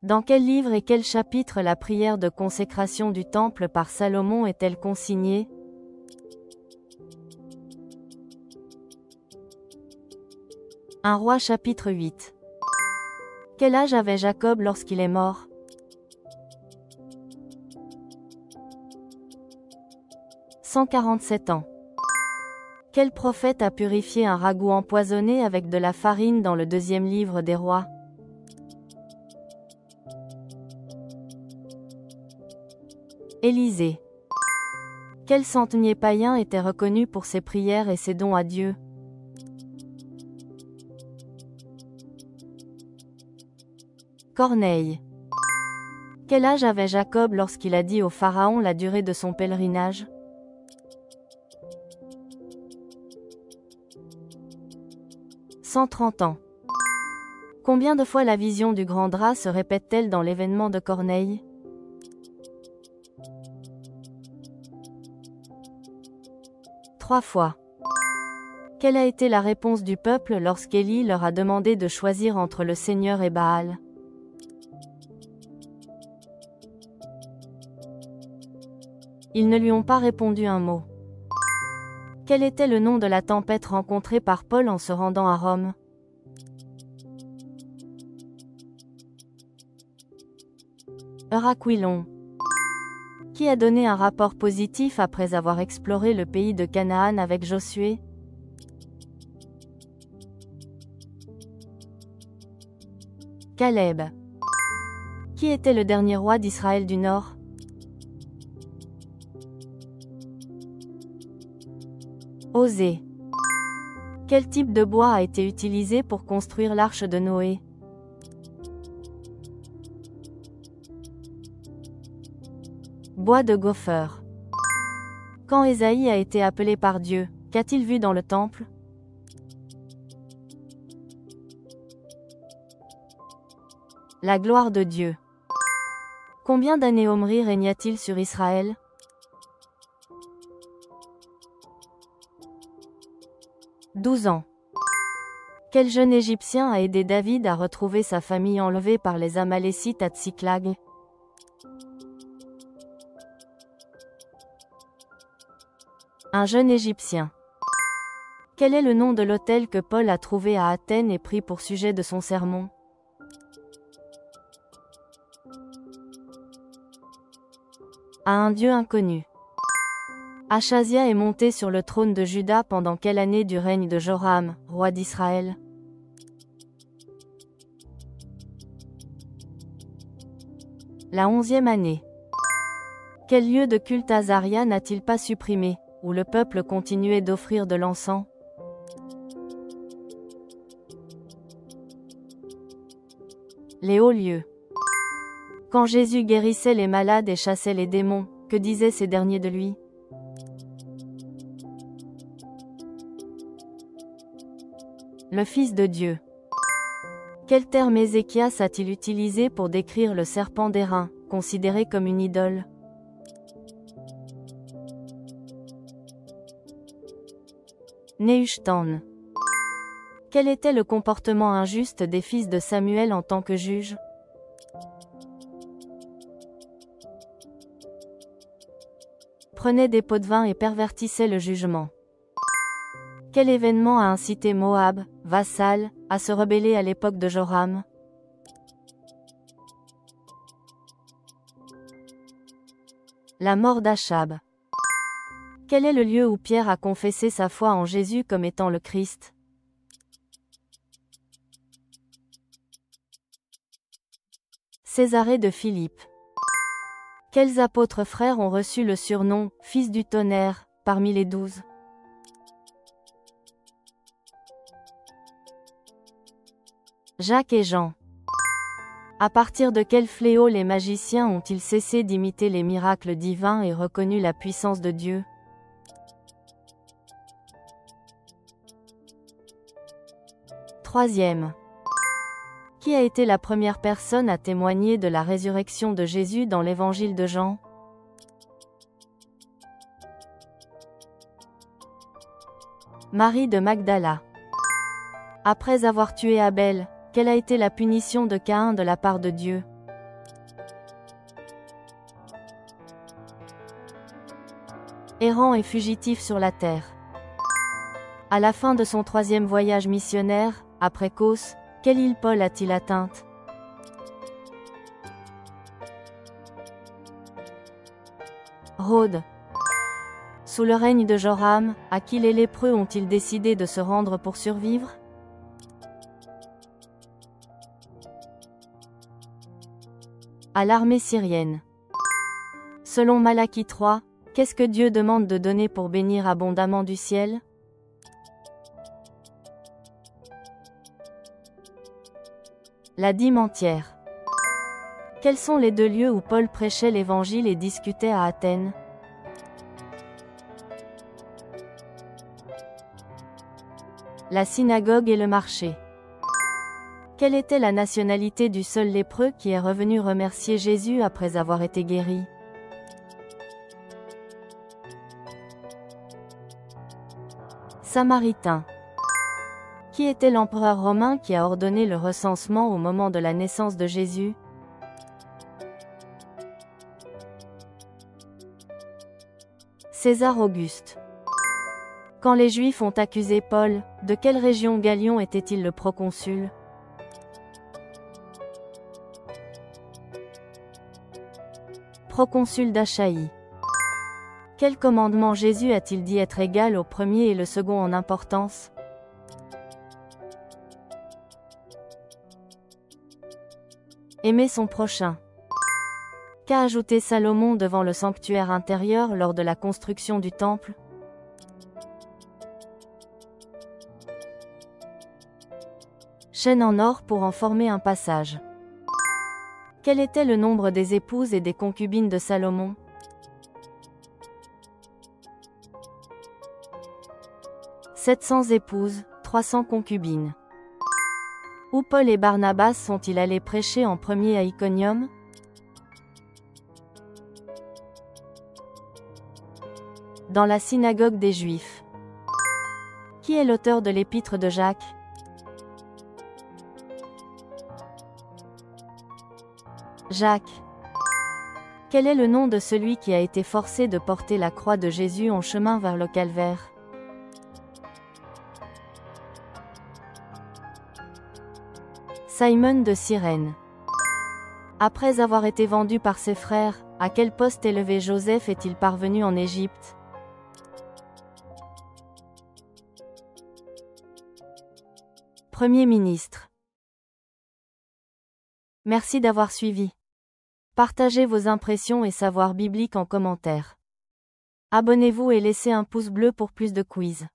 Dans quel livre et quel chapitre la prière de consécration du temple par Salomon est-elle consignée? Un roi chapitre 8. Quel âge avait Jacob lorsqu'il est mort? 147 ans. Quel prophète a purifié un ragoût empoisonné avec de la farine dans le deuxième livre des rois? Élisée. Quel centenier païen était reconnu pour ses prières et ses dons à Dieu? Corneille. Quel âge avait Jacob lorsqu'il a dit au Pharaon la durée de son pèlerinage? 130 ans. Combien de fois la vision du grand drap se répète-t-elle dans l'événement de Corneille? 3 fois. Quelle a été la réponse du peuple lorsqu'Élie leur a demandé de choisir entre le Seigneur et Baal? Ils ne lui ont pas répondu un mot. Quel était le nom de la tempête rencontrée par Paul en se rendant à Rome? Euraquilon. Qui a donné un rapport positif après avoir exploré le pays de Canaan avec Josué? Caleb. Qui était le dernier roi d'Israël du Nord? Osée. Quel type de bois a été utilisé pour construire l'arche de Noé? Bois de gopher. Quand Ésaïe a été appelé par Dieu, qu'a-t-il vu dans le temple? La gloire de Dieu. Combien d'années Omri régna-t-il sur Israël? 12 ans. Quel jeune Égyptien a aidé David à retrouver sa famille enlevée par les Amalécites à Tsiklag? Un jeune Égyptien. Quel est le nom de l'autel que Paul a trouvé à Athènes et pris pour sujet de son sermon? À un Dieu inconnu. Achazia est monté sur le trône de Juda pendant quelle année du règne de Joram, roi d'Israël? La 11e année. Quel lieu de culte Azaria n'a-t-il pas supprimé, où le peuple continuait d'offrir de l'encens? Les hauts lieux. Quand Jésus guérissait les malades et chassait les démons, que disaient ces derniers de lui? Le Fils de Dieu. Quel terme Ézéchias a-t-il utilisé pour décrire le serpent d'airain, considéré comme une idole? Nehushtan. Quel était le comportement injuste des fils de Samuel en tant que juges? Prenaient des pots de vin et pervertissaient le jugement. Quel événement a incité Moab, vassal, à se rebeller à l'époque de Joram? La mort d'Achab. Quel est le lieu où Pierre a confessé sa foi en Jésus comme étant le Christ? Césarée de Philippe. Quels apôtres frères ont reçu le surnom « Fils du tonnerre » parmi les 12? Jacques et Jean. À partir de quel fléau les magiciens ont-ils cessé d'imiter les miracles divins et reconnu la puissance de Dieu? Troisième. Qui a été la première personne à témoigner de la résurrection de Jésus dans l'évangile de Jean? Marie de Magdala. Après avoir tué Abel, quelle a été la punition de Caïn de la part de Dieu? Errant et fugitif sur la terre. À la fin de son 3e voyage missionnaire, après Cos, quelle île Paul a-t-il atteinte? Rhodes. Sous le règne de Joram, à qui les lépreux ont-ils décidé de se rendre pour survivre? À l'armée syrienne. Selon Malachie 3, qu'est-ce que Dieu demande de donner pour bénir abondamment du ciel? La dîme entière. Quels sont les 2 lieux où Paul prêchait l'évangile et discutait à Athènes? La synagogue et le marché. Quelle était la nationalité du seul lépreux qui est revenu remercier Jésus après avoir été guéri? Samaritain. Qui était l'empereur romain qui a ordonné le recensement au moment de la naissance de Jésus? César Auguste. Quand les Juifs ont accusé Paul, de quelle région Gallion était-il le proconsul? Proconsul d'Achaïe. Quel commandement Jésus a-t-il dit être égal au premier et le second en importance? Aimer son prochain. Qu'a ajouté Salomon devant le sanctuaire intérieur lors de la construction du temple? Chaîne en or pour en former un passage. Quel était le nombre des épouses et des concubines de Salomon? « 700 épouses, 300 concubines. » Où Paul et Barnabas sont-ils allés prêcher en premier à Iconium? Dans la synagogue des Juifs. Qui est l'auteur de l'épître de Jacques? Jacques. Quel est le nom de celui qui a été forcé de porter la croix de Jésus en chemin vers le calvaire? Simon de Cyrène. Après avoir été vendu par ses frères, à quel poste élevé Joseph est-il parvenu en Égypte? Premier ministre. Merci d'avoir suivi. Partagez vos impressions et savoirs bibliques en commentaire. Abonnez-vous et laissez un pouce bleu pour plus de quiz.